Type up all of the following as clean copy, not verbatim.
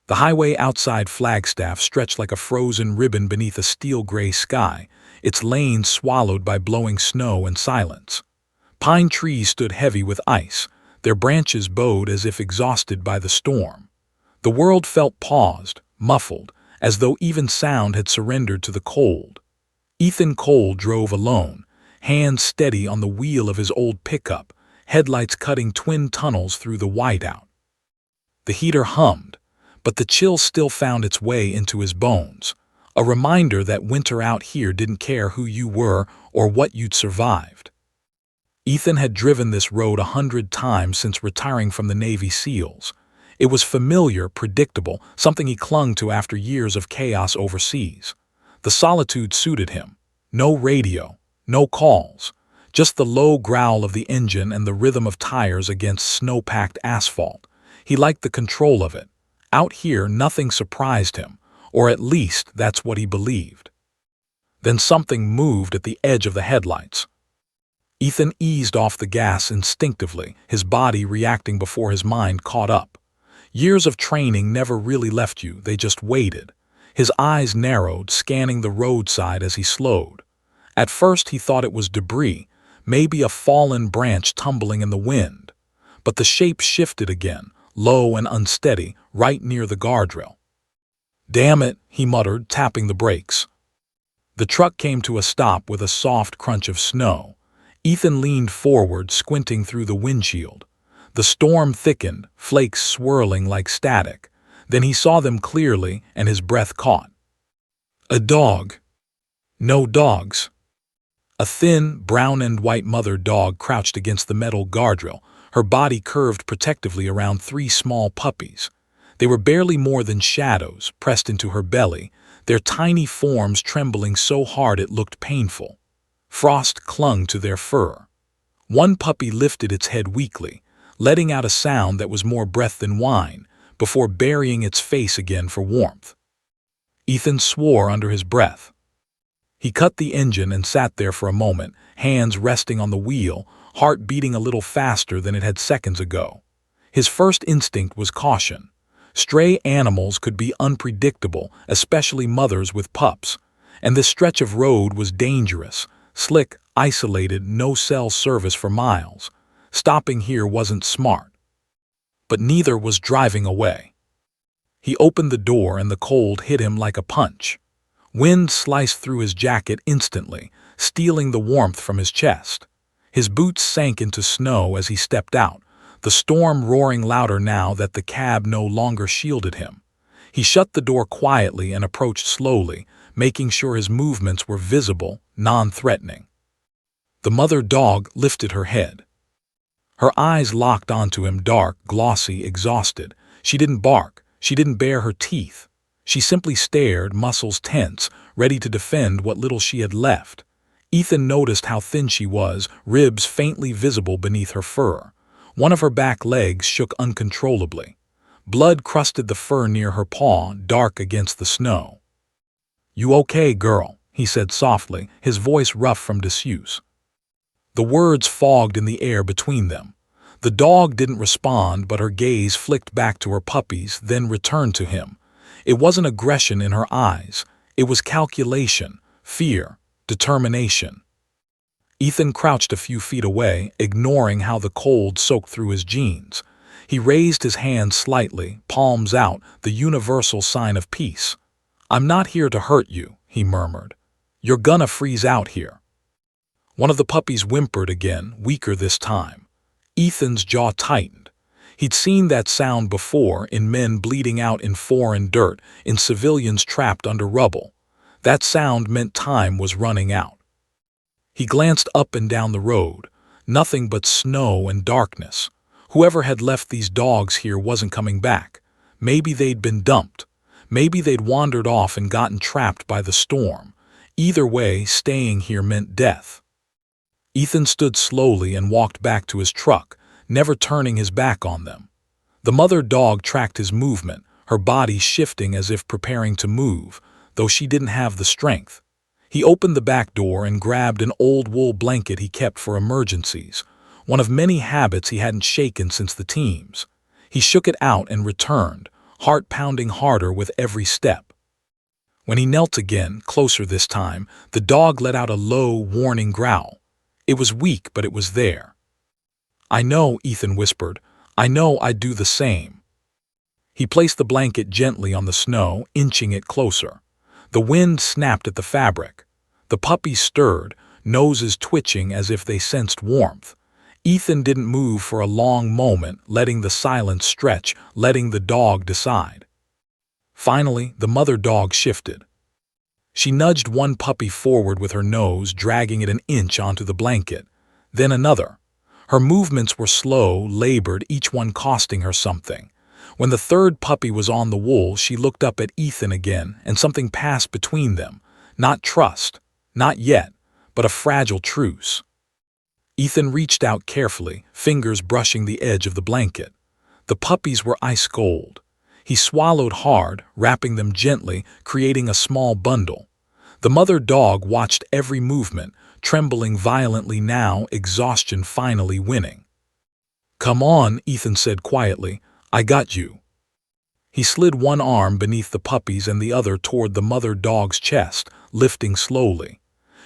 The highway outside Flagstaff stretched like a frozen ribbon beneath a steel-gray sky, its lanes swallowed by blowing snow and silence. Pine trees stood heavy with ice, their branches bowed as if exhausted by the storm. The world felt paused, muffled, as though even sound had surrendered to the cold. Ethan Cole drove alone, hands steady on the wheel of his old pickup, headlights cutting twin tunnels through the whiteout. The heater hummed, but the chill still found its way into his bones, a reminder that winter out here didn't care who you were or what you'd survived. Ethan had driven this road 100 times since retiring from the Navy SEALs. It was familiar, predictable, something he clung to after years of chaos overseas. The solitude suited him. No radio, no calls, just the low growl of the engine and the rhythm of tires against snow-packed asphalt. He liked the control of it. Out here, nothing surprised him, or at least that's what he believed. Then something moved at the edge of the headlights. Ethan eased off the gas instinctively, his body reacting before his mind caught up. Years of training never really left you, they just waited. His eyes narrowed, scanning the roadside as he slowed. At first he thought it was debris, maybe a fallen branch tumbling in the wind. But the shape shifted again, low and unsteady, right near the guardrail. "Damn it," he muttered, tapping the brakes. The truck came to a stop with a soft crunch of snow. Ethan leaned forward, squinting through the windshield. The storm thickened, flakes swirling like static. Then he saw them clearly, and his breath caught. A dog. No dogs. A thin, brown and white mother dog crouched against the metal guardrail, her body curved protectively around 3 small puppies. They were barely more than shadows, pressed into her belly, their tiny forms trembling so hard it looked painful. Frost clung to their fur. One puppy lifted its head weakly, letting out a sound that was more breath than whine, before burying its face again for warmth. Ethan swore under his breath. He cut the engine and sat there for a moment, hands resting on the wheel, heart beating a little faster than it had seconds ago. His first instinct was caution. Stray animals could be unpredictable, especially mothers with pups, and this stretch of road was dangerous, slick, isolated, no cell service for miles. Stopping here wasn't smart. But neither was driving away. He opened the door and the cold hit him like a punch. Wind sliced through his jacket instantly, stealing the warmth from his chest. His boots sank into snow as he stepped out, the storm roaring louder now that the cab no longer shielded him. He shut the door quietly and approached slowly, making sure his movements were visible, non-threatening. The mother dog lifted her head. Her eyes locked onto him, dark, glossy, exhausted. She didn't bark. She didn't bare her teeth. She simply stared, muscles tense, ready to defend what little she had left. Ethan noticed how thin she was, ribs faintly visible beneath her fur. One of her back legs shook uncontrollably. Blood crusted the fur near her paw, dark against the snow. "You okay, girl?" he said softly, his voice rough from disuse. The words fogged in the air between them. The dog didn't respond, but her gaze flicked back to her puppies, then returned to him. It wasn't aggression in her eyes. It was calculation, fear, determination. Ethan crouched a few feet away, ignoring how the cold soaked through his jeans. He raised his hands slightly, palms out, the universal sign of peace. "I'm not here to hurt you," he murmured. "You're gonna freeze out here." One of the puppies whimpered again, weaker this time. Ethan's jaw tightened. He'd seen that sound before, in men bleeding out in foreign dirt, in civilians trapped under rubble. That sound meant time was running out. He glanced up and down the road. Nothing but snow and darkness. Whoever had left these dogs here wasn't coming back. Maybe they'd been dumped. Maybe they'd wandered off and gotten trapped by the storm. Either way, staying here meant death. Ethan stood slowly and walked back to his truck, never turning his back on them. The mother dog tracked his movement, her body shifting as if preparing to move, though she didn't have the strength. He opened the back door and grabbed an old wool blanket he kept for emergencies, one of many habits he hadn't shaken since the teams. He shook it out and returned, heart pounding harder with every step. When he knelt again, closer this time, the dog let out a low, warning growl. It was weak, but it was there. "I know," Ethan whispered. "I know I'd do the same." He placed the blanket gently on the snow, inching it closer. The wind snapped at the fabric. The puppies stirred, noses twitching as if they sensed warmth. Ethan didn't move for a long moment, letting the silence stretch, letting the dog decide. Finally, the mother dog shifted. She nudged one puppy forward with her nose, dragging it an inch onto the blanket. Then another. Her movements were slow, labored, each one costing her something. When the third puppy was on the wool, she looked up at Ethan again, and something passed between them. Not trust, not yet, but a fragile truce. Ethan reached out carefully, fingers brushing the edge of the blanket. The puppies were ice cold. He swallowed hard, wrapping them gently, creating a small bundle. The mother dog watched every movement, trembling violently now, exhaustion finally winning. "Come on," Ethan said quietly. "I got you." He slid one arm beneath the puppies and the other toward the mother dog's chest, lifting slowly.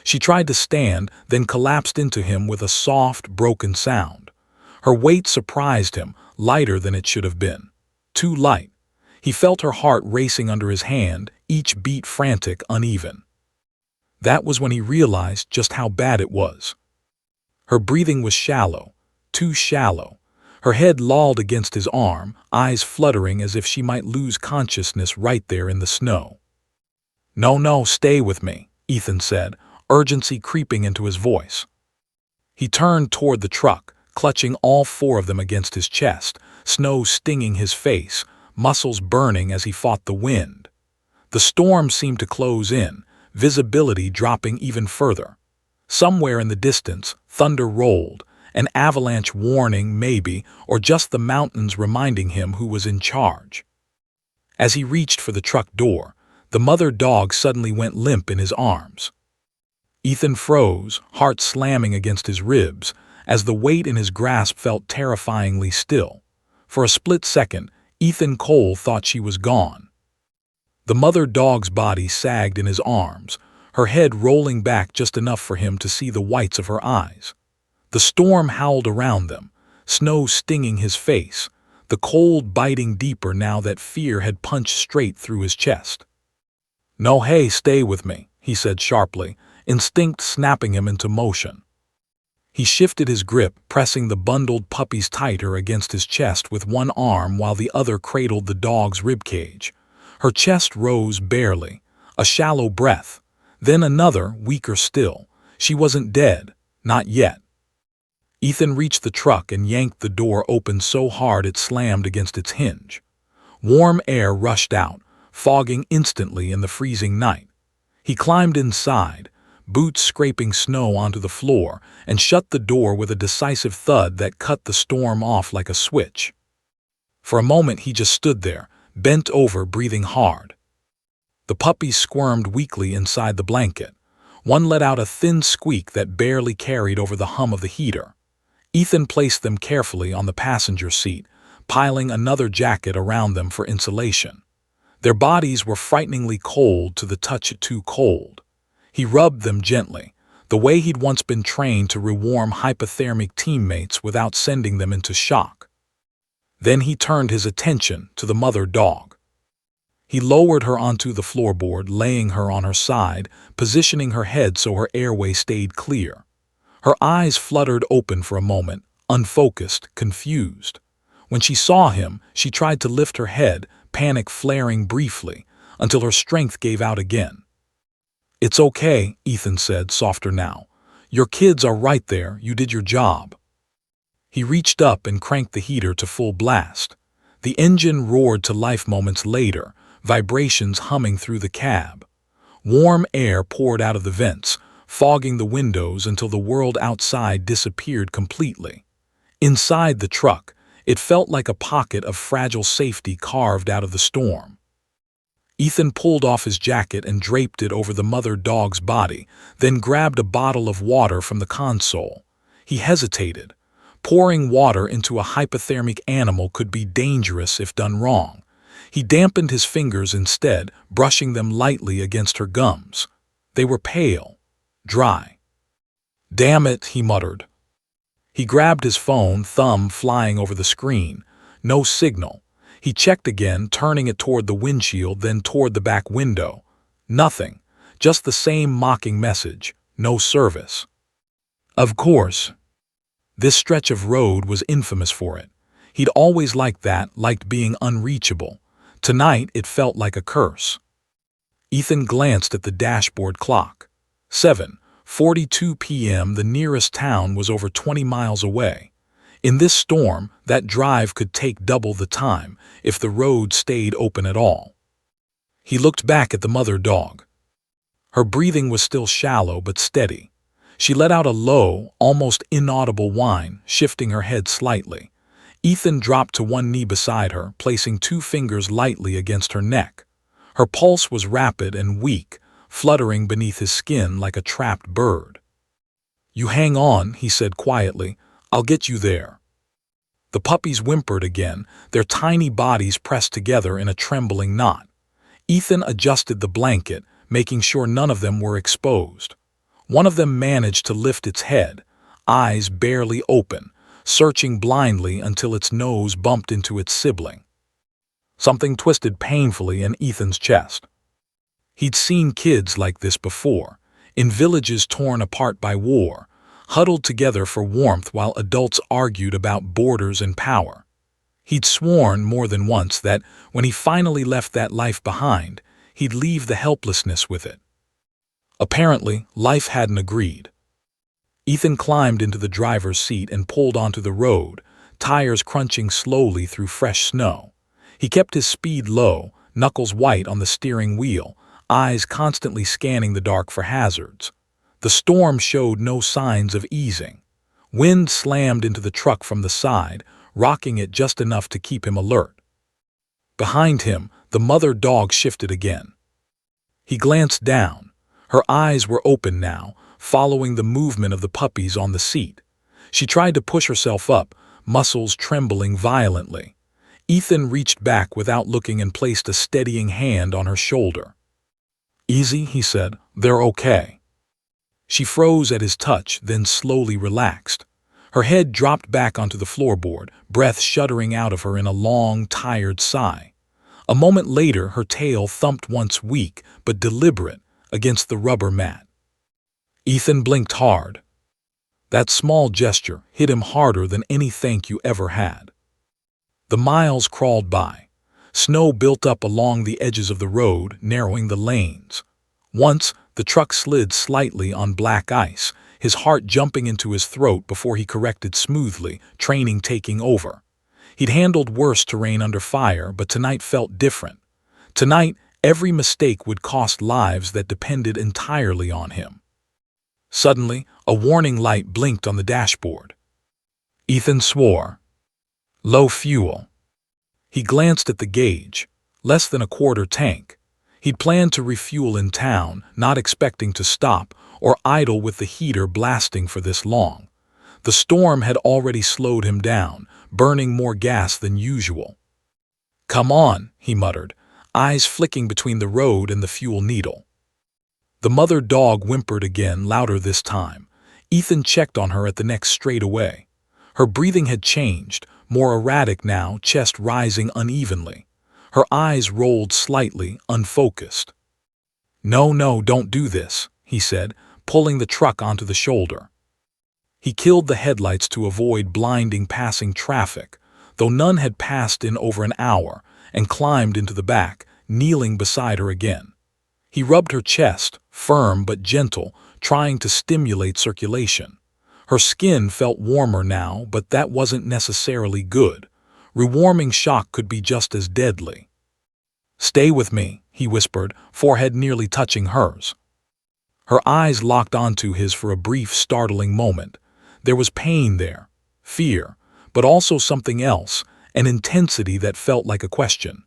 She tried to stand, then collapsed into him with a soft, broken sound. Her weight surprised him, lighter than it should have been. Too light. He felt her heart racing under his hand, each beat frantic, uneven. That was when he realized just how bad it was. Her breathing was shallow, too shallow. Her head lolled against his arm, eyes fluttering as if she might lose consciousness right there in the snow. "No, stay with me," Ethan said, urgency creeping into his voice. He turned toward the truck, clutching all four of them against his chest, snow stinging his face, muscles burning as he fought the wind. The storm seemed to close in, visibility dropping even further. Somewhere in the distance, thunder rolled, an avalanche warning maybe, or just the mountains reminding him who was in charge. As he reached for the truck door, the mother dog suddenly went limp in his arms. Ethan froze, heart slamming against his ribs, as the weight in his grasp felt terrifyingly still. For a split second, Ethan Cole thought she was gone. The mother dog's body sagged in his arms, her head rolling back just enough for him to see the whites of her eyes. The storm howled around them, snow stinging his face, the cold biting deeper now that fear had punched straight through his chest. "No, hey, stay with me," he said sharply, instinct snapping him into motion. He shifted his grip, pressing the bundled puppies tighter against his chest with one arm while the other cradled the dog's ribcage. Her chest rose barely, a shallow breath, then another, weaker still. She wasn't dead, not yet. Ethan reached the truck and yanked the door open so hard it slammed against its hinge. Warm air rushed out, fogging instantly in the freezing night. He climbed inside, boots scraping snow onto the floor, and shut the door with a decisive thud that cut the storm off like a switch. For a moment he just stood there, bent over, breathing hard. The puppies squirmed weakly inside the blanket. One let out a thin squeak that barely carried over the hum of the heater. Ethan placed them carefully on the passenger seat, piling another jacket around them for insulation. Their bodies were frighteningly cold to the touch, too cold. He rubbed them gently, the way he'd once been trained to rewarm hypothermic teammates without sending them into shock. Then he turned his attention to the mother dog. He lowered her onto the floorboard, laying her on her side, positioning her head so her airway stayed clear. Her eyes fluttered open for a moment, unfocused, confused. When she saw him, she tried to lift her head, panic flaring briefly, until her strength gave out again. "It's okay," Ethan said, softer now. "Your kids are right there, you did your job." He reached up and cranked the heater to full blast. The engine roared to life moments later, vibrations humming through the cab. Warm air poured out of the vents, fogging the windows until the world outside disappeared completely. Inside the truck, it felt like a pocket of fragile safety carved out of the storm. Ethan pulled off his jacket and draped it over the mother dog's body, then grabbed a bottle of water from the console. He hesitated. Pouring water into a hypothermic animal could be dangerous if done wrong. He dampened his fingers instead, brushing them lightly against her gums. They were pale, dry. "Damn it," he muttered. He grabbed his phone, thumb flying over the screen. No signal. He checked again, turning it toward the windshield, then toward the back window. Nothing. Just the same mocking message. No service. Of course. This stretch of road was infamous for it. He'd always liked that, liked being unreachable. Tonight it felt like a curse. Ethan glanced at the dashboard clock. 7:42 p.m. The nearest town was over 20 miles away. In this storm, that drive could take double the time, if the road stayed open at all. He looked back at the mother dog. Her breathing was still shallow but steady. She let out a low, almost inaudible whine, shifting her head slightly. Ethan dropped to one knee beside her, placing 2 fingers lightly against her neck. Her pulse was rapid and weak, fluttering beneath his skin like a trapped bird. "You hang on," he said quietly. "I'll get you there." The puppies whimpered again, their tiny bodies pressed together in a trembling knot. Ethan adjusted the blanket, making sure none of them were exposed. One of them managed to lift its head, eyes barely open, searching blindly until its nose bumped into its sibling. Something twisted painfully in Ethan's chest. He'd seen kids like this before, in villages torn apart by war, huddled together for warmth while adults argued about borders and power. He'd sworn more than once that when he finally left that life behind, he'd leave the helplessness with it. Apparently, life hadn't agreed. Ethan climbed into the driver's seat and pulled onto the road, tires crunching slowly through fresh snow. He kept his speed low, knuckles white on the steering wheel, eyes constantly scanning the dark for hazards. The storm showed no signs of easing. Wind slammed into the truck from the side, rocking it just enough to keep him alert. Behind him, the mother dog shifted again. He glanced down. Her eyes were open now, following the movement of the puppies on the seat. She tried to push herself up, muscles trembling violently. Ethan reached back without looking and placed a steadying hand on her shoulder. "Easy," he said. "They're okay." She froze at his touch, then slowly relaxed. Her head dropped back onto the floorboard, breath shuddering out of her in a long, tired sigh. A moment later, her tail thumped once weak but deliberate against the rubber mat. Ethan blinked hard. That small gesture hit him harder than any thank you ever had. The miles crawled by. Snow built up along the edges of the road, narrowing the lanes. Once, the truck slid slightly on black ice, his heart jumping into his throat before he corrected smoothly, training taking over. He'd handled worse terrain under fire, but tonight felt different. Tonight, every mistake would cost lives that depended entirely on him. Suddenly, a warning light blinked on the dashboard. Ethan swore. Low fuel. He glanced at the gauge. Less than a quarter tank. He'd planned to refuel in town, not expecting to stop or idle with the heater blasting for this long. The storm had already slowed him down, burning more gas than usual. "Come on," he muttered, eyes flicking between the road and the fuel needle. The mother dog whimpered again, louder this time. Ethan checked on her at the next straightaway. Her breathing had changed, more erratic now, chest rising unevenly. Her eyes rolled slightly, unfocused. No, don't do this," he said, pulling the truck onto the shoulder. He killed the headlights to avoid blinding passing traffic, though none had passed in over an hour, and climbed into the back, kneeling beside her again. He rubbed her chest, firm but gentle, trying to stimulate circulation. Her skin felt warmer now, but that wasn't necessarily good. Rewarming shock could be just as deadly. "Stay with me," he whispered, forehead nearly touching hers. Her eyes locked onto his for a brief, startling moment. There was pain there, fear, but also something else, an intensity that felt like a question.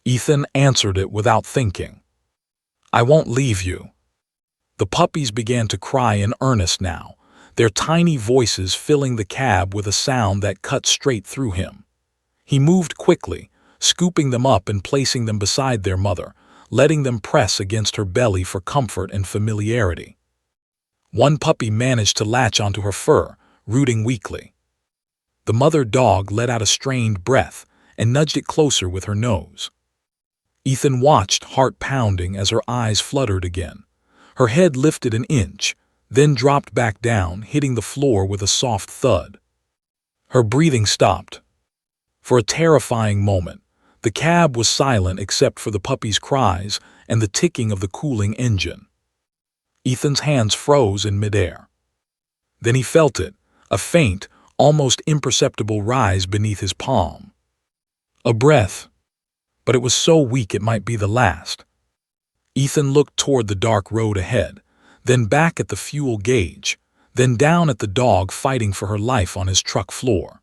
Ethan answered it without thinking. "I won't leave you." The puppies began to cry in earnest now, their tiny voices filling the cab with a sound that cut straight through him. He moved quickly, scooping them up and placing them beside their mother, letting them press against her belly for comfort and familiarity. One puppy managed to latch onto her fur, rooting weakly. The mother dog let out a strained breath and nudged it closer with her nose. Ethan watched, heart pounding, as her eyes fluttered again. Her head lifted an inch, then dropped back down, hitting the floor with a soft thud. Her breathing stopped. For a terrifying moment, the cab was silent except for the puppy's cries and the ticking of the cooling engine. Ethan's hands froze in midair. Then he felt it, a faint, almost imperceptible rise beneath his palm. A breath, but it was so weak it might be the last. Ethan looked toward the dark road ahead, then back at the fuel gauge, then down at the dog fighting for her life on his truck floor.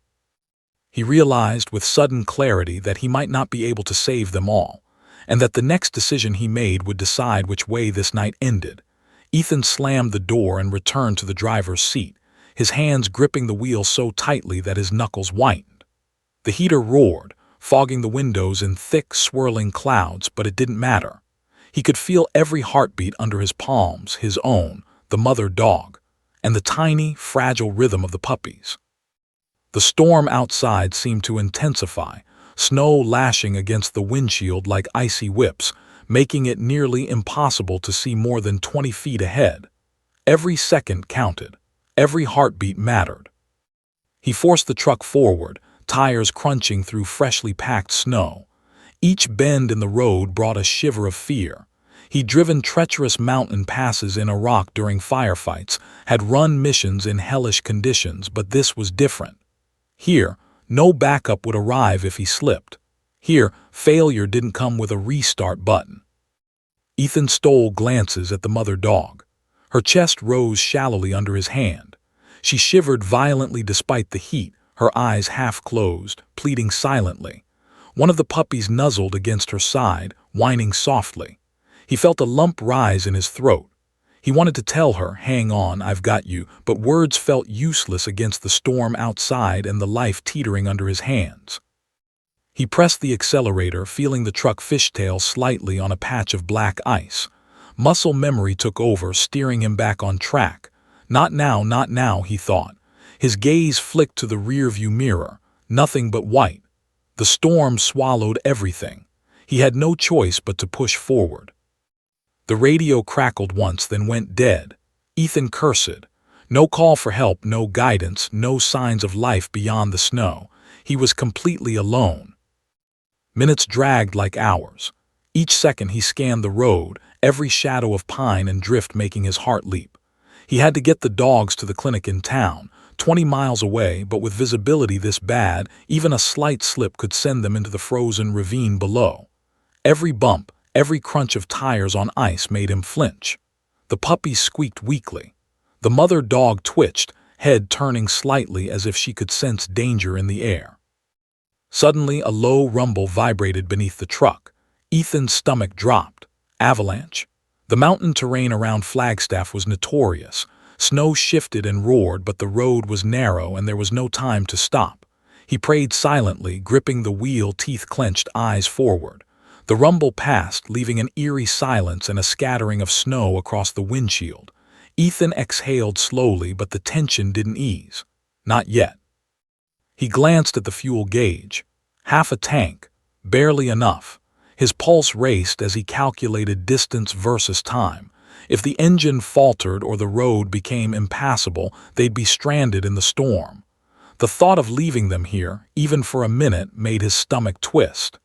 He realized with sudden clarity that he might not be able to save them all, and that the next decision he made would decide which way this night ended. Ethan slammed the door and returned to the driver's seat, his hands gripping the wheel so tightly that his knuckles whitened. The heater roared, fogging the windows in thick, swirling clouds, but it didn't matter. He could feel every heartbeat under his palms, his own, the mother dog, and the tiny, fragile rhythm of the puppies. The storm outside seemed to intensify, snow lashing against the windshield like icy whips, making it nearly impossible to see more than 20 feet ahead. Every second counted. Every heartbeat mattered. He forced the truck forward, tires crunching through freshly packed snow. Each bend in the road brought a shiver of fear. He'd driven treacherous mountain passes in Iraq during firefights, had run missions in hellish conditions, but this was different. Here, no backup would arrive if he slipped. Here, failure didn't come with a restart button. Ethan stole glances at the mother dog. Her chest rose shallowly under his hand. She shivered violently despite the heat, her eyes half closed, pleading silently. One of the puppies nuzzled against her side, whining softly. He felt a lump rise in his throat. He wanted to tell her, "Hang on, I've got you," but words felt useless against the storm outside and the life teetering under his hands. He pressed the accelerator, feeling the truck fishtail slightly on a patch of black ice. Muscle memory took over, steering him back on track. Not now, he thought. His gaze flicked to the rearview mirror. Nothing but white. The storm swallowed everything. He had no choice but to push forward. The radio crackled once, then went dead. Ethan cursed. No call for help, no guidance, no signs of life beyond the snow. He was completely alone. Minutes dragged like hours. Each second he scanned the road, every shadow of pine and drift making his heart leap. He had to get the dogs to the clinic in town, 20 miles away, but with visibility this bad, even a slight slip could send them into the frozen ravine below. Every bump, every crunch of tires on ice made him flinch. The puppies squeaked weakly. The mother dog twitched, head turning slightly as if she could sense danger in the air. Suddenly, a low rumble vibrated beneath the truck. Ethan's stomach dropped. Avalanche. The mountain terrain around Flagstaff was notorious. Snow shifted and roared, but the road was narrow and there was no time to stop. He prayed silently, gripping the wheel, teeth clenched, eyes forward. The rumble passed, leaving an eerie silence and a scattering of snow across the windshield. Ethan exhaled slowly, but the tension didn't ease. Not yet. He glanced at the fuel gauge. Half a tank. Barely enough. His pulse raced as he calculated distance versus time. If the engine faltered or the road became impassable, they'd be stranded in the storm. The thought of leaving them here, even for a minute, made his stomach twist.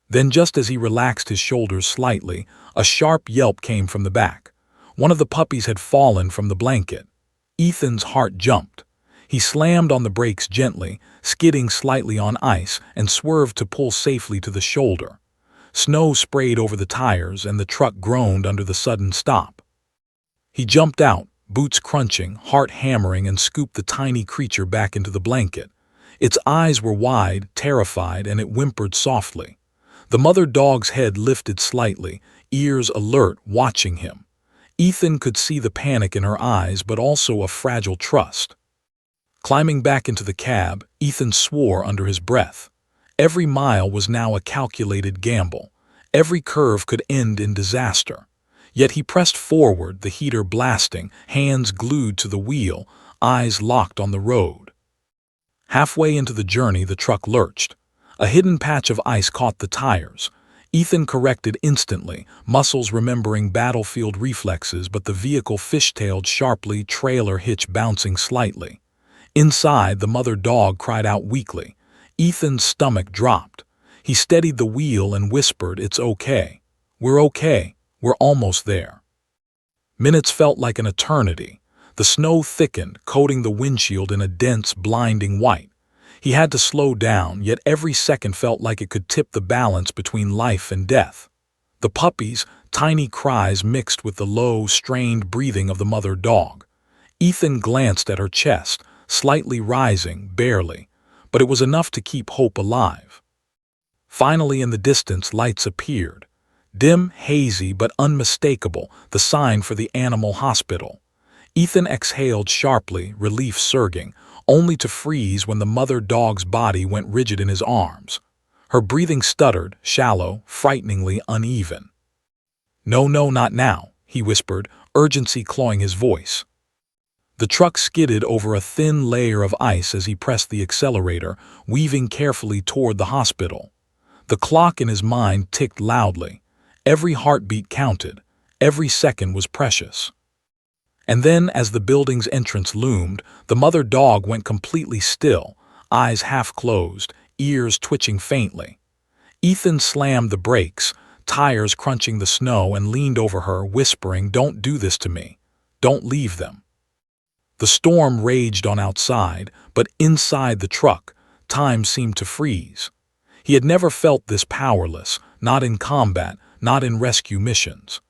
Then, just as he relaxed his shoulders slightly, a sharp yelp came from the back. One of the puppies had fallen from the blanket. Ethan's heart jumped. He slammed on the brakes gently, skidding slightly on ice, and swerved to pull safely to the shoulder. Snow sprayed over the tires, and the truck groaned under the sudden stop. He jumped out, boots crunching, heart hammering, and scooped the tiny creature back into the blanket. Its eyes were wide, terrified, and it whimpered softly. The mother dog's head lifted slightly, ears alert, watching him. Ethan could see the panic in her eyes, but also a fragile trust. Climbing back into the cab, Ethan swore under his breath. Every mile was now a calculated gamble. Every curve could end in disaster. Yet he pressed forward, the heater blasting, hands glued to the wheel, eyes locked on the road. Halfway into the journey, the truck lurched. A hidden patch of ice caught the tires. Ethan corrected instantly, muscles remembering battlefield reflexes, but the vehicle fishtailed sharply, trailer hitch bouncing slightly. Inside, the mother dog cried out weakly. Ethan's stomach dropped. He steadied the wheel and whispered, "It's okay. We're okay. We're almost there." Minutes felt like an eternity. The snow thickened, coating the windshield in a dense, blinding white. He had to slow down, yet every second felt like it could tip the balance between life and death. The puppy's tiny cries mixed with the low, strained breathing of the mother dog. Ethan glanced at her chest, slightly rising, barely, but it was enough to keep hope alive. Finally, in the distance, lights appeared. Dim, hazy, but unmistakable, the sign for the animal hospital. Ethan exhaled sharply, relief surging, only to freeze when the mother dog's body went rigid in his arms. Her breathing stuttered, shallow, frighteningly uneven. "No, no, not now," he whispered, urgency clawing his voice. The truck skidded over a thin layer of ice as he pressed the accelerator, weaving carefully toward the hospital. The clock in his mind ticked loudly. Every heartbeat counted. Every second was precious. And then, as the building's entrance loomed, the mother dog went completely still, eyes half closed, ears twitching faintly. Ethan slammed the brakes, tires crunching the snow, and leaned over her, whispering, "Don't do this to me. Don't leave them." The storm raged on outside, but inside the truck, time seemed to freeze. He had never felt this powerless, not in combat, not in rescue missions.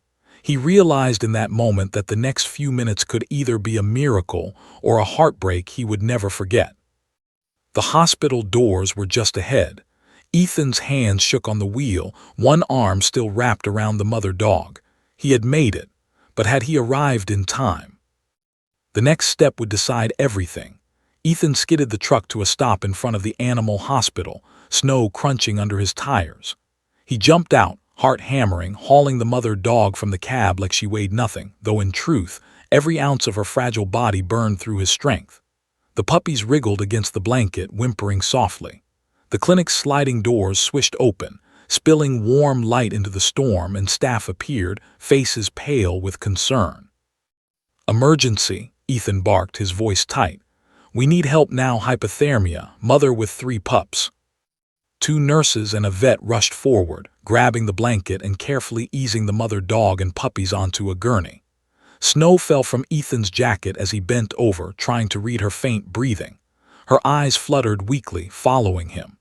He realized in that moment that the next few minutes could either be a miracle or a heartbreak he would never forget. The hospital doors were just ahead. Ethan's hands shook on the wheel, one arm still wrapped around the mother dog. He had made it, but had he arrived in time? The next step would decide everything. Ethan skidded the truck to a stop in front of the animal hospital, snow crunching under his tires. He jumped out, heart hammering, hauling the mother dog from the cab like she weighed nothing, though in truth, every ounce of her fragile body burned through his strength. The puppies wriggled against the blanket, whimpering softly. The clinic's sliding doors swished open, spilling warm light into the storm, and staff appeared, faces pale with concern. "Emergency," Ethan barked, his voice tight. "We need help now, hypothermia, mother with 3 pups." 2 nurses and a vet rushed forward, grabbing the blanket and carefully easing the mother dog and puppies onto a gurney. Snow fell from Ethan's jacket as he bent over, trying to read her faint breathing. Her eyes fluttered weakly, following him.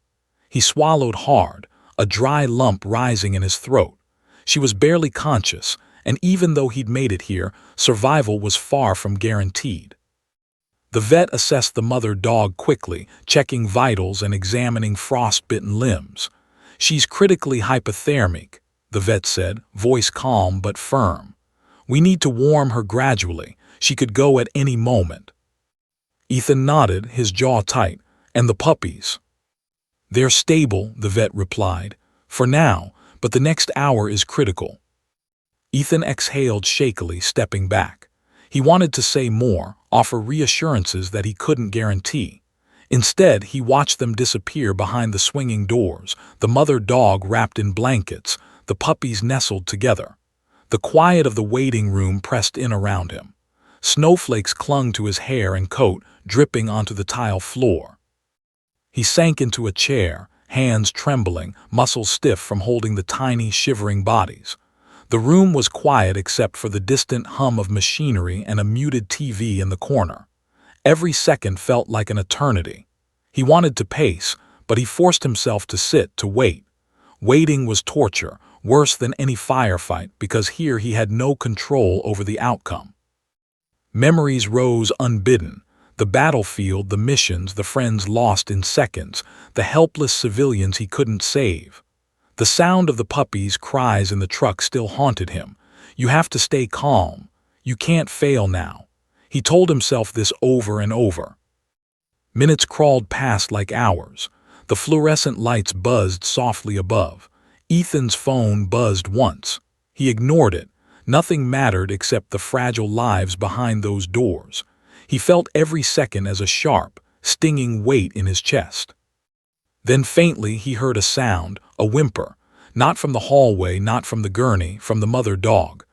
He swallowed hard, a dry lump rising in his throat. She was barely conscious, and even though he'd made it here, survival was far from guaranteed. The vet assessed the mother dog quickly, checking vitals and examining frost-bitten limbs. "She's critically hypothermic," the vet said, voice calm but firm. "We need to warm her gradually. She could go at any moment." Ethan nodded, his jaw tight. "And the puppies?" "They're stable," the vet replied, "for now, but the next hour is critical." Ethan exhaled shakily, stepping back. He wanted to say more, offer reassurances that he couldn't guarantee. Instead, he watched them disappear behind the swinging doors, the mother dog wrapped in blankets, the puppies nestled together. The quiet of the waiting room pressed in around him. Snowflakes clung to his hair and coat, dripping onto the tile floor. He sank into a chair, hands trembling, muscles stiff from holding the tiny, shivering bodies. The room was quiet except for the distant hum of machinery and a muted TV in the corner. Every second felt like an eternity. He wanted to pace, but he forced himself to sit, to wait. Waiting was torture, worse than any firefight, because here he had no control over the outcome. Memories rose unbidden. The battlefield, the missions, the friends lost in seconds, the helpless civilians he couldn't save. The sound of the puppies' cries in the truck still haunted him. "You have to stay calm. You can't fail now." He told himself this over and over. Minutes crawled past like hours. The fluorescent lights buzzed softly above. Ethan's phone buzzed once. He ignored it. Nothing mattered except the fragile lives behind those doors. He felt every second as a sharp, stinging weight in his chest. Then faintly he heard a sound, a whimper. Not from the hallway, not from the gurney, from the mother dog.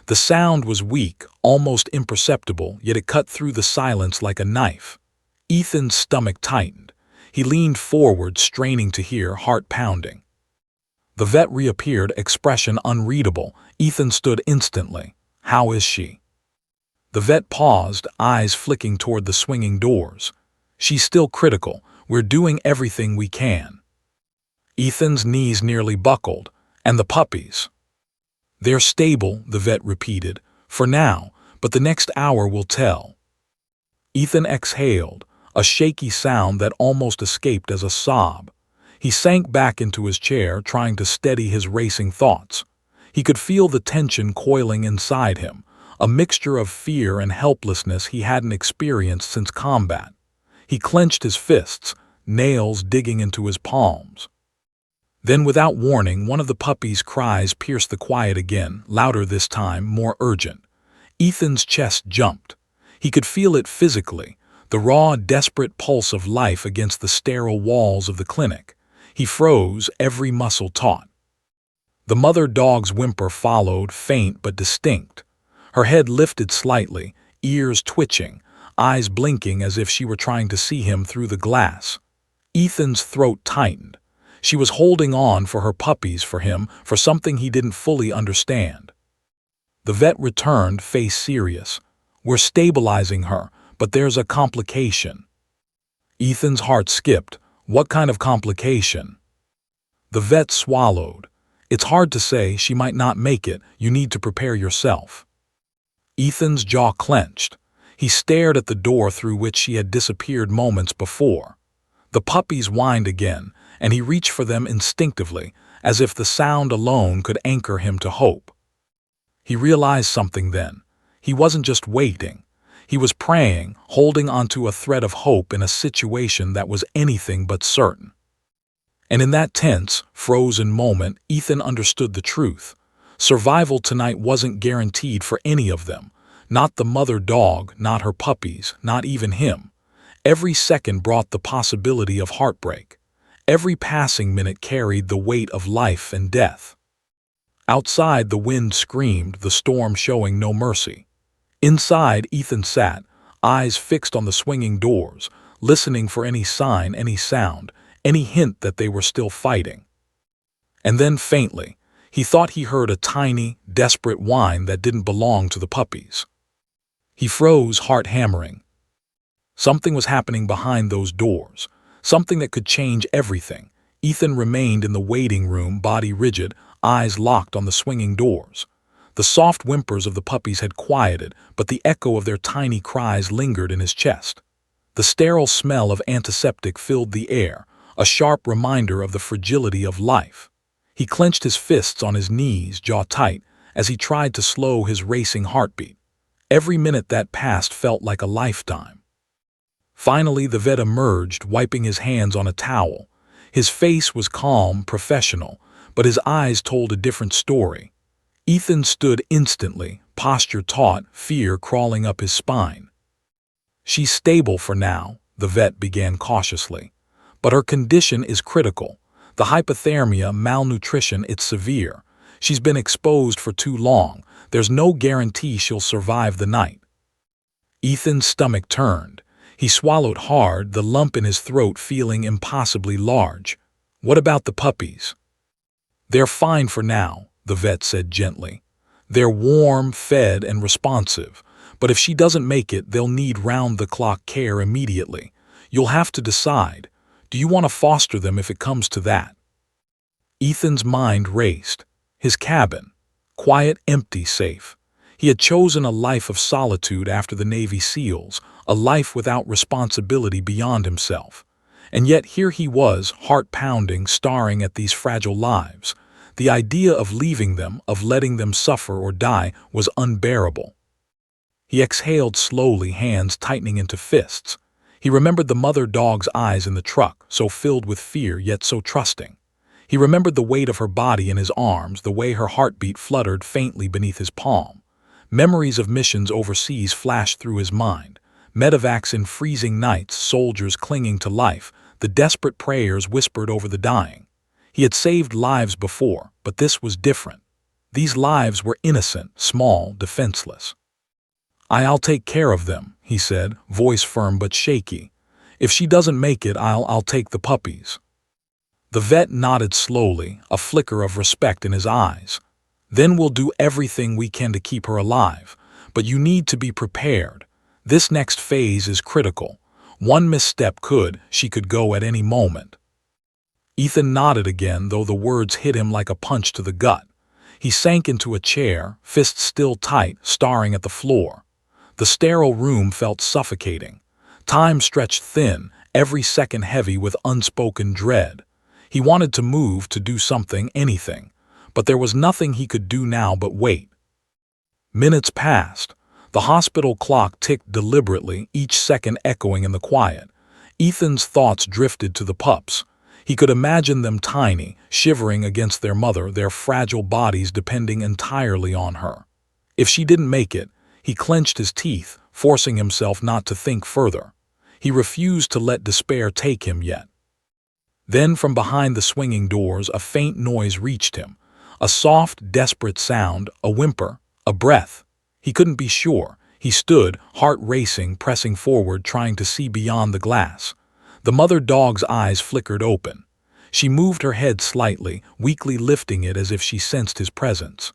The sound was weak, almost imperceptible, yet it cut through the silence like a knife. Ethan's stomach tightened. He leaned forward, straining to hear, heart pounding. The vet reappeared, expression unreadable. Ethan stood instantly. "How is she?" The vet paused, eyes flicking toward the swinging doors. "She's still critical. We're doing everything we can." Ethan's knees nearly buckled. "And the puppies?" "They're stable," the vet repeated, "for now, but the next hour will tell." Ethan exhaled, a shaky sound that almost escaped as a sob. He sank back into his chair, trying to steady his racing thoughts. He could feel the tension coiling inside him, a mixture of fear and helplessness he hadn't experienced since combat. He clenched his fists, nails digging into his palms. Then, without warning, one of the puppies' cries pierced the quiet again, louder this time, more urgent. Ethan's chest jumped. He could feel it physically, the raw, desperate pulse of life against the sterile walls of the clinic. He froze, every muscle taut. The mother dog's whimper followed, faint but distinct. Her head lifted slightly, ears twitching, eyes blinking as if she were trying to see him through the glass. Ethan's throat tightened. She was holding on for her puppies, for him, for something he didn't fully understand. The vet returned, face serious. "We're stabilizing her, but there's a complication." Ethan's heart skipped. "What kind of complication?" The vet swallowed. "It's hard to say. She might not make it. You need to prepare yourself." Ethan's jaw clenched. He stared at the door through which she had disappeared moments before. The puppies whined again, and he reached for them instinctively, as if the sound alone could anchor him to hope. He realized something then. He wasn't just waiting. He was praying, holding onto a thread of hope in a situation that was anything but certain. And in that tense, frozen moment, Ethan understood the truth. Survival tonight wasn't guaranteed for any of them. Not the mother dog, not her puppies, not even him. Every second brought the possibility of heartbreak. Every passing minute carried the weight of life and death. Outside, the wind screamed, the storm showing no mercy. Inside, Ethan sat, eyes fixed on the swinging doors, listening for any sign, any sound, any hint that they were still fighting. And then, faintly, he thought he heard a tiny, desperate whine that didn't belong to the puppies. He froze, heart hammering. Something was happening behind those doors, something that could change everything. Ethan remained in the waiting room, body rigid, eyes locked on the swinging doors. The soft whimpers of the puppies had quieted, but the echo of their tiny cries lingered in his chest. The sterile smell of antiseptic filled the air, a sharp reminder of the fragility of life. He clenched his fists on his knees, jaw tight, as he tried to slow his racing heartbeat. Every minute that passed felt like a lifetime. Finally, the vet emerged, wiping his hands on a towel. His face was calm, professional, but his eyes told a different story. Ethan stood instantly, posture taut, fear crawling up his spine. "She's stable for now," the vet began cautiously. "But her condition is critical. The hypothermia, malnutrition, it's severe. She's been exposed for too long. There's no guarantee she'll survive the night." Ethan's stomach turned. He swallowed hard, the lump in his throat feeling impossibly large. "What about the puppies?" "They're fine for now," the vet said gently. "They're warm, fed, and responsive. But if she doesn't make it, they'll need round-the-clock care immediately. You'll have to decide. Do you want to foster them if it comes to that?" Ethan's mind raced. His cabin. Quiet, empty, safe. He had chosen a life of solitude after the Navy SEALs, a life without responsibility beyond himself. And yet here he was, heart-pounding, staring at these fragile lives. The idea of leaving them, of letting them suffer or die, was unbearable. He exhaled slowly, hands tightening into fists. He remembered the mother dog's eyes in the truck, so filled with fear yet so trusting. He remembered the weight of her body in his arms, the way her heartbeat fluttered faintly beneath his palm. Memories of missions overseas flashed through his mind. Medevacs in freezing nights, soldiers clinging to life, the desperate prayers whispered over the dying. He had saved lives before, but this was different. These lives were innocent, small, defenseless. "I'll take care of them," he said, voice firm but shaky. "If she doesn't make it, I'll take the puppies." The vet nodded slowly, a flicker of respect in his eyes. "Then we'll do everything we can to keep her alive. But you need to be prepared. This next phase is critical. One misstep she could go at any moment." Ethan nodded again, though the words hit him like a punch to the gut. He sank into a chair, fists still tight, staring at the floor. The sterile room felt suffocating. Time stretched thin, every second heavy with unspoken dread. He wanted to move, to do something, anything. But there was nothing he could do now but wait. Minutes passed. The hospital clock ticked deliberately, each second echoing in the quiet. Ethan's thoughts drifted to the pups. He could imagine them tiny, shivering against their mother, their fragile bodies depending entirely on her. If she didn't make it, he clenched his teeth, forcing himself not to think further. He refused to let despair take him yet. Then from behind the swinging doors a faint noise reached him. A soft, desperate sound, a whimper, a breath. He couldn't be sure. He stood, heart racing, pressing forward, trying to see beyond the glass. The mother dog's eyes flickered open. She moved her head slightly, weakly lifting it as if she sensed his presence.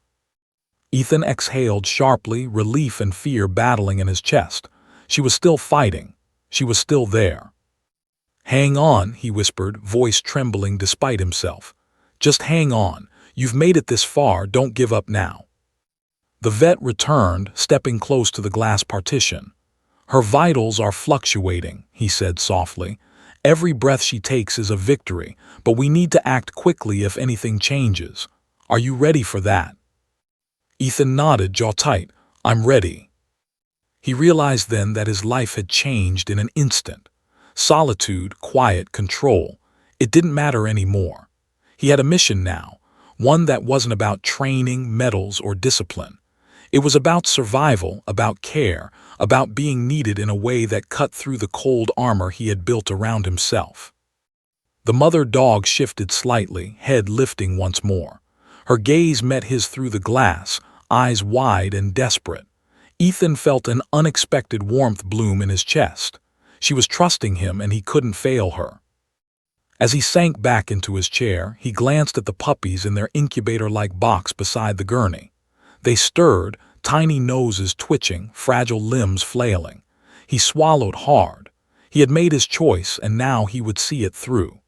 Ethan exhaled sharply, relief and fear battling in his chest. She was still fighting. She was still there. "Hang on," he whispered, voice trembling despite himself. "Just hang on. You've made it this far, don't give up now." The vet returned, stepping close to the glass partition. "Her vitals are fluctuating," he said softly. "Every breath she takes is a victory, but we need to act quickly if anything changes. Are you ready for that?" Ethan nodded, jaw tight. "I'm ready." He realized then that his life had changed in an instant. Solitude, quiet, control. It didn't matter anymore. He had a mission now, one that wasn't about training, medals, or discipline. It was about survival, about care, about being needed in a way that cut through the cold armor he had built around himself. The mother dog shifted slightly, head lifting once more. Her gaze met his through the glass, eyes wide and desperate. Ethan felt an unexpected warmth bloom in his chest. She was trusting him and he couldn't fail her. As he sank back into his chair, he glanced at the puppies in their incubator-like box beside the gurney. They stirred, tiny noses twitching, fragile limbs flailing. He swallowed hard. He had made his choice and now he would see it through.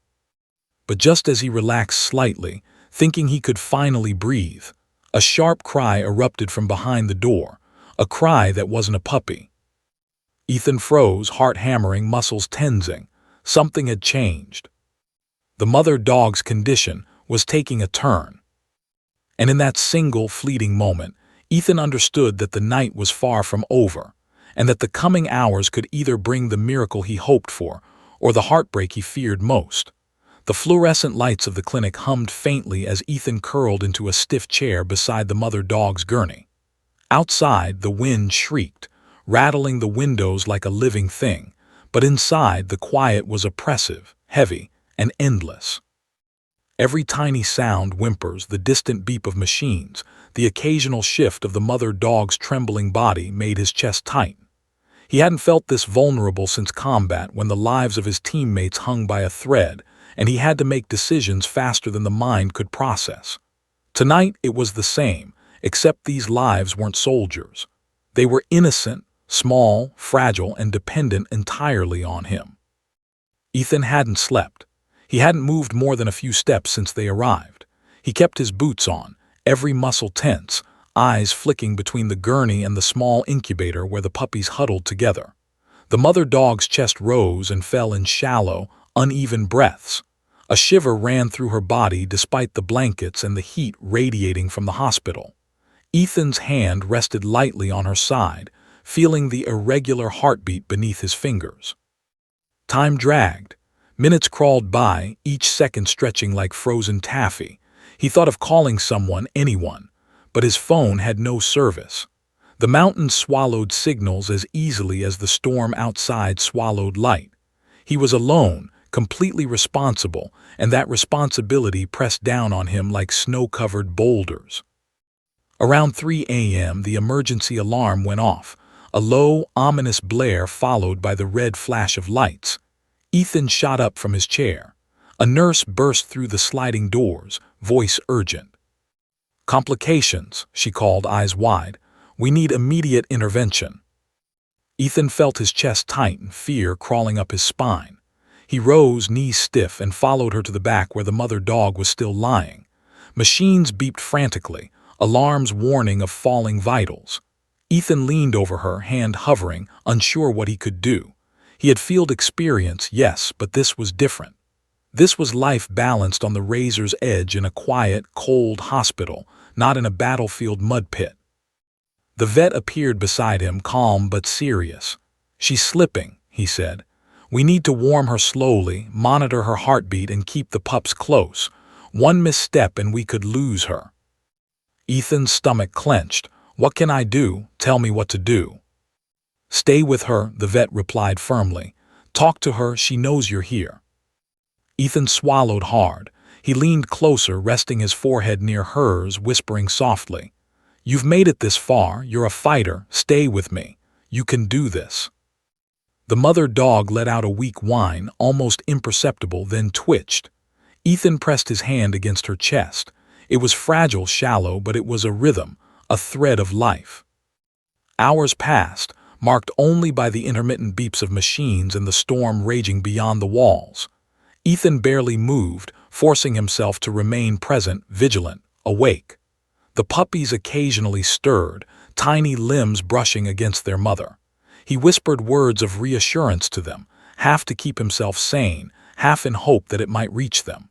But just as he relaxed slightly, thinking he could finally breathe, a sharp cry erupted from behind the door, a cry that wasn't a puppy. Ethan froze, heart hammering, muscles tensing. Something had changed. The mother dog's condition was taking a turn. And in that single, fleeting moment, Ethan understood that the night was far from over, and that the coming hours could either bring the miracle he hoped for or the heartbreak he feared most. The fluorescent lights of the clinic hummed faintly as Ethan curled into a stiff chair beside the mother dog's gurney. Outside, the wind shrieked, rattling the windows like a living thing, but inside the quiet was oppressive, heavy, and endless. Every tiny sound, whimpers, the distant beep of machines, the occasional shift of the mother dog's trembling body made his chest tight. He hadn't felt this vulnerable since combat, when the lives of his teammates hung by a thread, and he had to make decisions faster than the mind could process. Tonight it was the same, except these lives weren't soldiers. They were innocent, small, fragile, and dependent entirely on him. Ethan hadn't slept. He hadn't moved more than a few steps since they arrived. He kept his boots on, every muscle tense, eyes flicking between the gurney and the small incubator where the puppies huddled together. The mother dog's chest rose and fell in shallow, uneven breaths. A shiver ran through her body despite the blankets and the heat radiating from the hospital. Ethan's hand rested lightly on her side, feeling the irregular heartbeat beneath his fingers. Time dragged. Minutes crawled by, each second stretching like frozen taffy. He thought of calling someone, anyone, but his phone had no service. The mountains swallowed signals as easily as the storm outside swallowed light. He was alone, completely responsible, and that responsibility pressed down on him like snow-covered boulders. Around 3 a.m., the emergency alarm went off, a low, ominous blare followed by the red flash of lights. Ethan shot up from his chair. A nurse burst through the sliding doors, voice urgent. "Complications," she called, eyes wide. "We need immediate intervention." Ethan felt his chest tighten, fear crawling up his spine. He rose, knees stiff, and followed her to the back where the mother dog was still lying. Machines beeped frantically, alarms warning of falling vitals. Ethan leaned over her, hand hovering, unsure what he could do. He had field experience, yes, but this was different. This was life balanced on the razor's edge in a quiet, cold hospital, not in a battlefield mud pit. The vet appeared beside him, calm but serious. "She's slipping," he said. "We need to warm her slowly, monitor her heartbeat, and keep the pups close. One misstep and we could lose her." Ethan's stomach clenched. "What can I do? Tell me what to do." "Stay with her," the vet replied firmly. "Talk to her, she knows you're here." Ethan swallowed hard. He leaned closer, resting his forehead near hers, whispering softly, "You've made it this far, you're a fighter, stay with me. You can do this." The mother dog let out a weak whine, almost imperceptible, then twitched. Ethan pressed his hand against her chest. It was fragile, shallow, but it was a rhythm, a thread of life. Hours passed, marked only by the intermittent beeps of machines and the storm raging beyond the walls. Ethan barely moved, forcing himself to remain present, vigilant, awake. The puppies occasionally stirred, tiny limbs brushing against their mother. He whispered words of reassurance to them, half to keep himself sane, half in hope that it might reach them.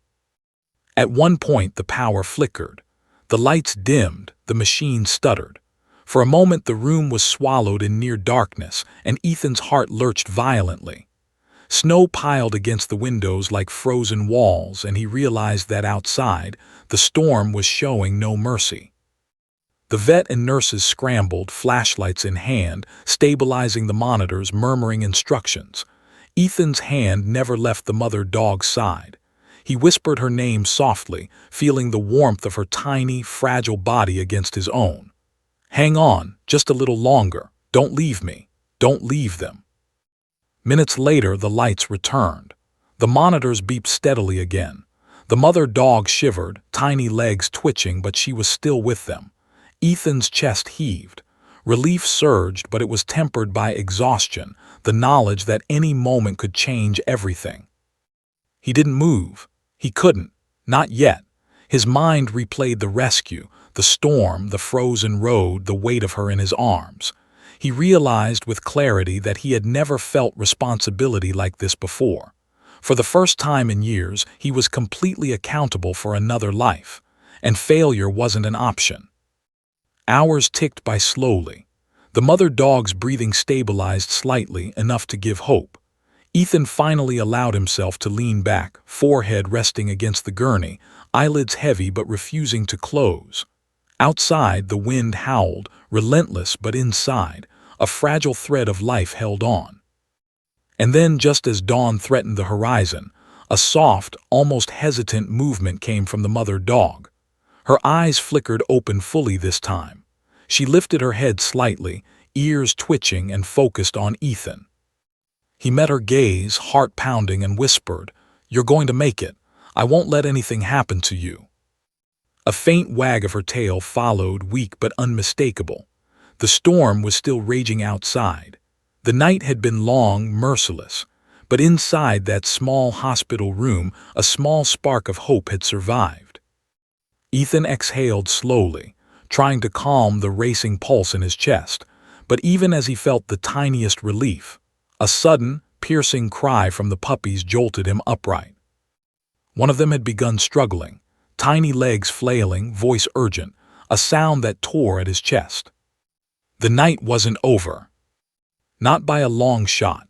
At one point the power flickered. The lights dimmed, the machine stuttered. For a moment the room was swallowed in near darkness, and Ethan's heart lurched violently. Snow piled against the windows like frozen walls, and he realized that outside, the storm was showing no mercy. The vet and nurses scrambled, flashlights in hand, stabilizing the monitors, murmuring instructions. Ethan's hand never left the mother dog's side. He whispered her name softly, feeling the warmth of her tiny, fragile body against his own. "Hang on, just a little longer. Don't leave me. Don't leave them." Minutes later, the lights returned. The monitors beeped steadily again. The mother dog shivered, tiny legs twitching, but she was still with them. Ethan's chest heaved. Relief surged, but it was tempered by exhaustion, the knowledge that any moment could change everything. He didn't move. He couldn't. Not yet. His mind replayed the rescue, the storm, the frozen road, the weight of her in his arms. He realized with clarity that he had never felt responsibility like this before. For the first time in years, he was completely accountable for another life, and failure wasn't an option. Hours ticked by slowly. The mother dog's breathing stabilized slightly, enough to give hope. Ethan finally allowed himself to lean back, forehead resting against the gurney, eyelids heavy but refusing to close. Outside, the wind howled, relentless, but inside, a fragile thread of life held on. And then, just as dawn threatened the horizon, a soft, almost hesitant movement came from the mother dog. Her eyes flickered open fully this time. She lifted her head slightly, ears twitching, and focused on Ethan. He met her gaze, heart pounding, and whispered, "You're going to make it. I won't let anything happen to you." A faint wag of her tail followed, weak but unmistakable. The storm was still raging outside. The night had been long, merciless, but inside that small hospital room, a small spark of hope had survived. Ethan exhaled slowly, trying to calm the racing pulse in his chest, but even as he felt the tiniest relief, a sudden, piercing cry from the puppies jolted him upright. One of them had begun struggling, tiny legs flailing, voice urgent, a sound that tore at his chest. The night wasn't over. Not by a long shot.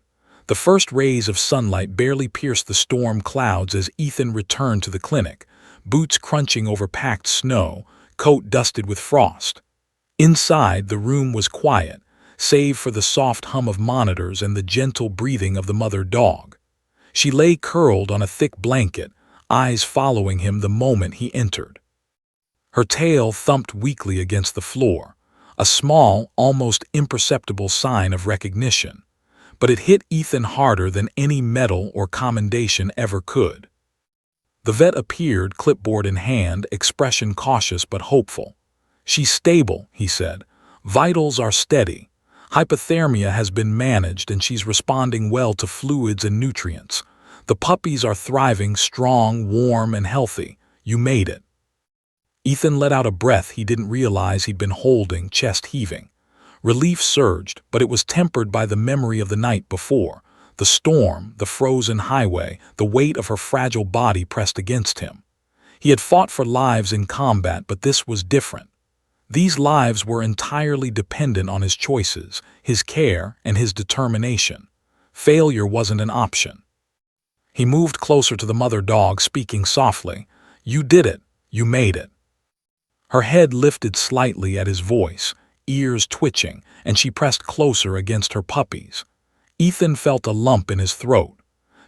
The first rays of sunlight barely pierced the storm clouds as Ethan returned to the clinic, boots crunching over packed snow, coat dusted with frost. Inside, the room was quiet, save for the soft hum of monitors and the gentle breathing of the mother dog. She lay curled on a thick blanket, eyes following him the moment he entered. Her tail thumped weakly against the floor, a small, almost imperceptible sign of recognition, but it hit Ethan harder than any medal or commendation ever could. The vet appeared, clipboard in hand, expression cautious but hopeful. "She's stable," he said. "Vitals are steady. Hypothermia has been managed and she's responding well to fluids and nutrients. The puppies are thriving, strong, warm, and healthy. You made it." Ethan let out a breath he didn't realize he'd been holding, chest heaving. Relief surged, but it was tempered by the memory of the night before. The storm, the frozen highway, the weight of her fragile body pressed against him. He had fought for lives in combat, but this was different. These lives were entirely dependent on his choices, his care, and his determination. Failure wasn't an option. He moved closer to the mother dog, speaking softly. "You did it. You made it." Her head lifted slightly at his voice, ears twitching, and she pressed closer against her puppies. Ethan felt a lump in his throat.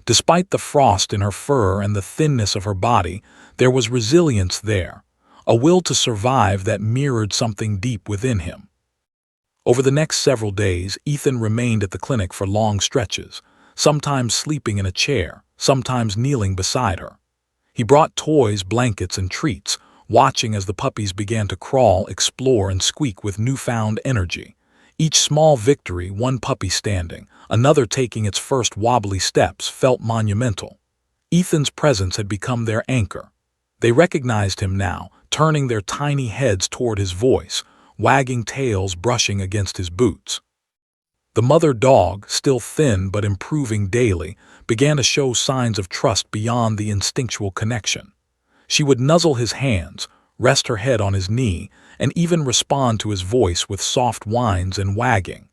Despite the frost in her fur and the thinness of her body, there was resilience there, a will to survive that mirrored something deep within him. Over the next several days, Ethan remained at the clinic for long stretches, sometimes sleeping in a chair, sometimes kneeling beside her. He brought toys, blankets, and treats, watching as the puppies began to crawl, explore, and squeak with newfound energy. Each small victory, one puppy standing, another taking its first wobbly steps, felt monumental. Ethan's presence had become their anchor. They recognized him now, turning their tiny heads toward his voice, wagging tails brushing against his boots. The mother dog, still thin but improving daily, began to show signs of trust beyond the instinctual connection. She would nuzzle his hands, rest her head on his knee, and even respond to his voice with soft whines and wagging.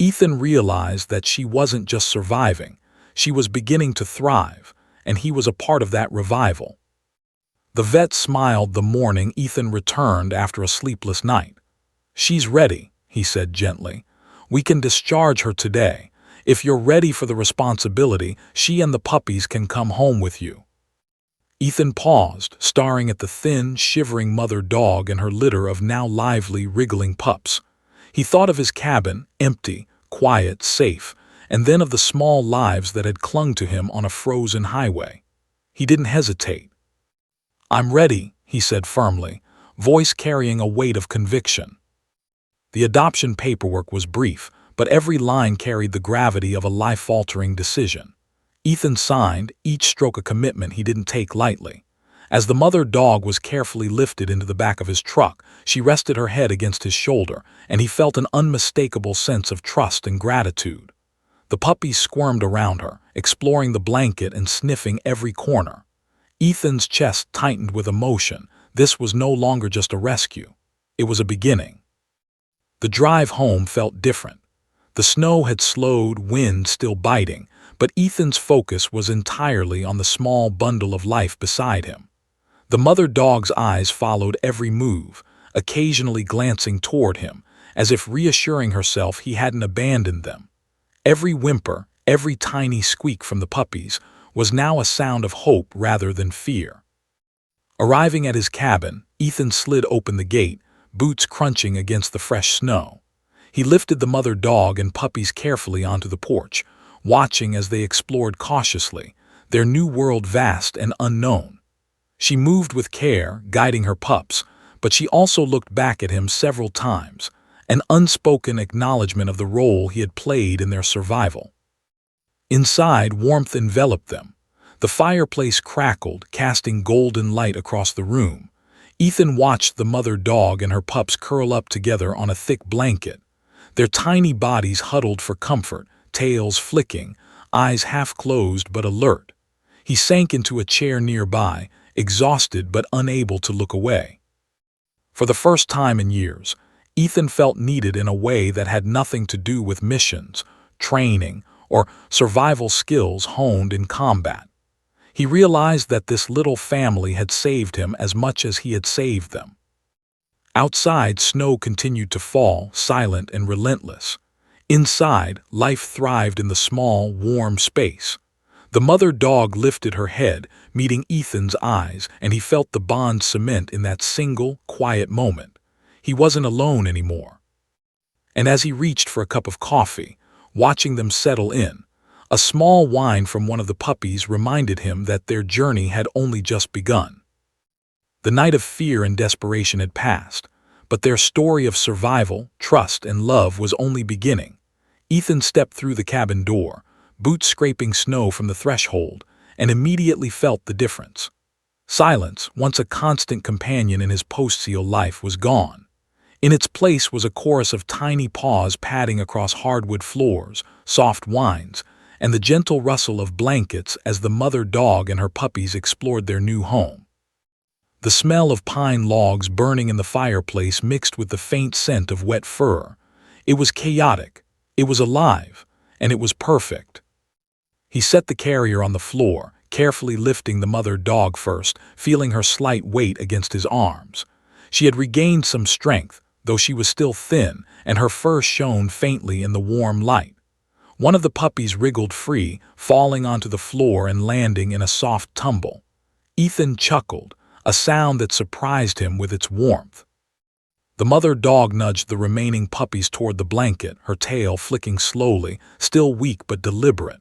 Ethan realized that she wasn't just surviving, she was beginning to thrive, and he was a part of that revival. The vet smiled the morning Ethan returned after a sleepless night. "She's ready," he said gently. "We can discharge her today. If you're ready for the responsibility, she and the puppies can come home with you." Ethan paused, staring at the thin, shivering mother dog and her litter of now lively, wriggling pups. He thought of his cabin, empty, quiet, safe, and then of the small lives that had clung to him on a frozen highway. He didn't hesitate. "I'm ready," he said firmly, voice carrying a weight of conviction. The adoption paperwork was brief, but every line carried the gravity of a life-altering decision. Ethan signed, each stroke a commitment he didn't take lightly. As the mother dog was carefully lifted into the back of his truck, she rested her head against his shoulder, and he felt an unmistakable sense of trust and gratitude. The puppies squirmed around her, exploring the blanket and sniffing every corner. Ethan's chest tightened with emotion. This was no longer just a rescue. It was a beginning. The drive home felt different. The snow had slowed, wind still biting, but Ethan's focus was entirely on the small bundle of life beside him. The mother dog's eyes followed every move, occasionally glancing toward him, as if reassuring herself he hadn't abandoned them. Every whimper, every tiny squeak from the puppies, was now a sound of hope rather than fear. Arriving at his cabin, Ethan slid open the gate, boots crunching against the fresh snow. He lifted the mother dog and puppies carefully onto the porch, watching as they explored cautiously, their new world vast and unknown. She moved with care, guiding her pups, but she also looked back at him several times, an unspoken acknowledgement of the role he had played in their survival. Inside, warmth enveloped them. The fireplace crackled, casting golden light across the room. Ethan watched the mother dog and her pups curl up together on a thick blanket, their tiny bodies huddled for comfort, tails flicking, eyes half closed but alert. He sank into a chair nearby, exhausted but unable to look away. For the first time in years, Ethan felt needed in a way that had nothing to do with missions, training, or survival skills honed in combat. He realized that this little family had saved him as much as he had saved them. Outside, snow continued to fall, silent and relentless. Inside, life thrived in the small, warm space. The mother dog lifted her head, meeting Ethan's eyes, and he felt the bond cement in that single, quiet moment. He wasn't alone anymore. And as he reached for a cup of coffee, watching them settle in, a small whine from one of the puppies reminded him that their journey had only just begun. The night of fear and desperation had passed, but their story of survival, trust, and love was only beginning. Ethan stepped through the cabin door, boots scraping snow from the threshold, and immediately felt the difference. Silence, once a constant companion in his post-seal life, was gone. In its place was a chorus of tiny paws padding across hardwood floors, soft whines, and the gentle rustle of blankets as the mother dog and her puppies explored their new home. The smell of pine logs burning in the fireplace mixed with the faint scent of wet fur. It was chaotic, it was alive, and it was perfect. He set the carrier on the floor, carefully lifting the mother dog first, feeling her slight weight against his arms. She had regained some strength, though she was still thin, and her fur shone faintly in the warm light. One of the puppies wriggled free, falling onto the floor and landing in a soft tumble. Ethan chuckled, a sound that surprised him with its warmth. The mother dog nudged the remaining puppies toward the blanket, her tail flicking slowly, still weak but deliberate.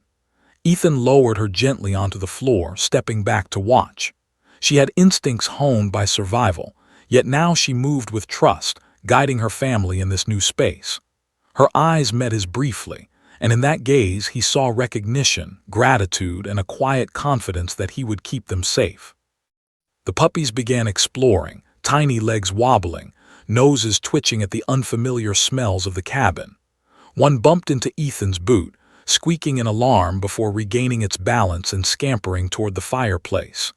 Ethan lowered her gently onto the floor, stepping back to watch. She had instincts honed by survival, yet now she moved with trust, guiding her family in this new space. Her eyes met his briefly, and in that gaze he saw recognition, gratitude, and a quiet confidence that he would keep them safe. The puppies began exploring, tiny legs wobbling, noses twitching at the unfamiliar smells of the cabin. One bumped into Ethan's boot, squeaking in alarm before regaining its balance and scampering toward the fireplace.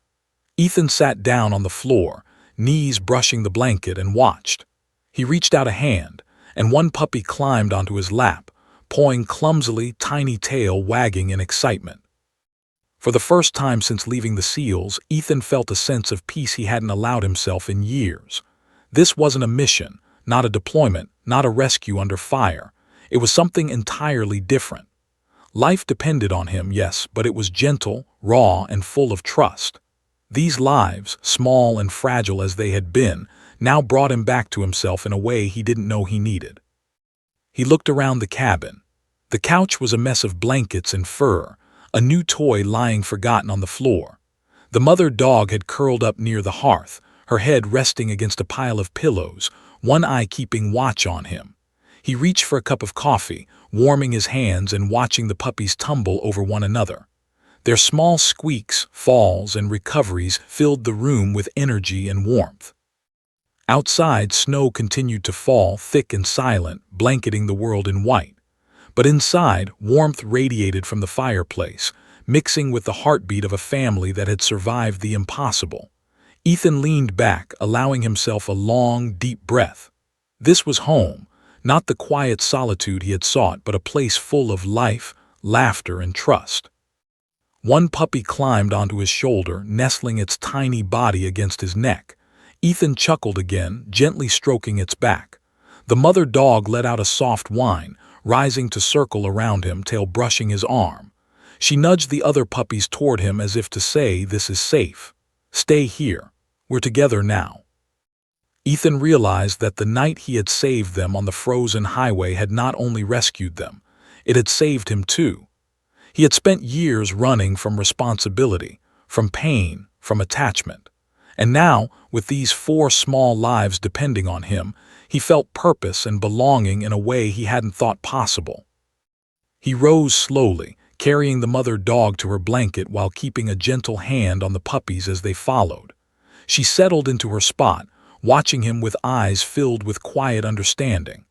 Ethan sat down on the floor, knees brushing the blanket, and watched. He reached out a hand, and one puppy climbed onto his lap, pawing clumsily, tiny tail wagging in excitement. For the first time since leaving the SEALs, Ethan felt a sense of peace he hadn't allowed himself in years. This wasn't a mission, not a deployment, not a rescue under fire. It was something entirely different. Life depended on him, yes, but it was gentle, raw, and full of trust. These lives, small and fragile as they had been, now brought him back to himself in a way he didn't know he needed. He looked around the cabin. The couch was a mess of blankets and fur, a new toy lying forgotten on the floor. The mother dog had curled up near the hearth, her head resting against a pile of pillows, one eye keeping watch on him. He reached for a cup of coffee, warming his hands and watching the puppies tumble over one another. Their small squeaks, falls, and recoveries filled the room with energy and warmth. Outside, snow continued to fall, thick and silent, blanketing the world in white. But inside, warmth radiated from the fireplace, mixing with the heartbeat of a family that had survived the impossible. Ethan leaned back, allowing himself a long, deep breath. This was home, not the quiet solitude he had sought, but a place full of life, laughter, and trust. One puppy climbed onto his shoulder, nestling its tiny body against his neck. Ethan chuckled again, gently stroking its back. The mother dog let out a soft whine, rising to circle around him, tail brushing his arm. She nudged the other puppies toward him as if to say, "This is safe. Stay here. We're together now." Ethan realized that the night he had saved them on the frozen highway had not only rescued them, it had saved him too. He had spent years running from responsibility, from pain, from attachment. And now, with these 4 small lives depending on him, he felt purpose and belonging in a way he hadn't thought possible. He rose slowly, carrying the mother dog to her blanket while keeping a gentle hand on the puppies as they followed. She settled into her spot, watching him with eyes filled with quiet understanding.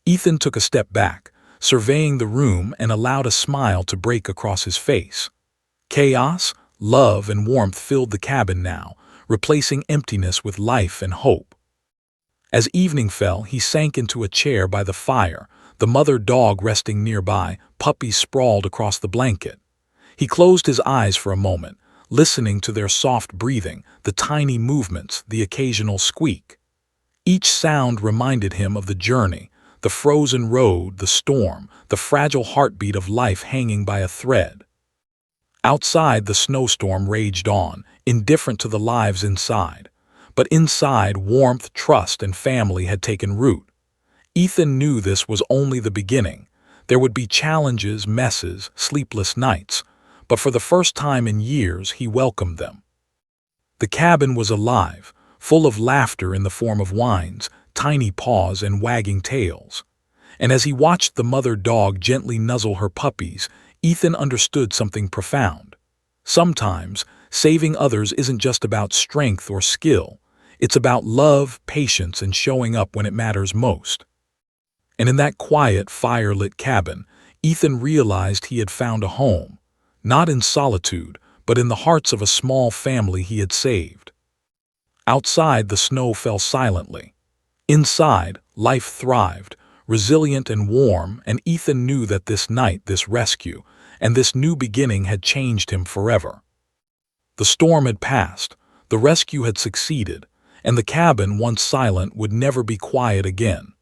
Ethan took a step back, surveying the room, and allowed a smile to break across his face. Chaos, love, and warmth filled the cabin now, replacing emptiness with life and hope. As evening fell, he sank into a chair by the fire, the mother dog resting nearby, puppies sprawled across the blanket. He closed his eyes for a moment, listening to their soft breathing, the tiny movements, the occasional squeak. Each sound reminded him of the journey, the frozen road, the storm, the fragile heartbeat of life hanging by a thread. Outside, the snowstorm raged on, indifferent to the lives inside. But inside, warmth, trust, and family had taken root. Ethan knew this was only the beginning. There would be challenges, messes, sleepless nights, but for the first time in years, he welcomed them. The cabin was alive, full of laughter in the form of whines, tiny paws, and wagging tails. And as he watched the mother dog gently nuzzle her puppies, Ethan understood something profound. Sometimes, saving others isn't just about strength or skill. It's about love, patience, and showing up when it matters most. And in that quiet, fire-lit cabin, Ethan realized he had found a home, not in solitude, but in the hearts of a small family he had saved. Outside, the snow fell silently. Inside, life thrived, resilient and warm, and Ethan knew that this night, this rescue, and this new beginning had changed him forever. The storm had passed, the rescue had succeeded, and the cabin, once silent, would never be quiet again.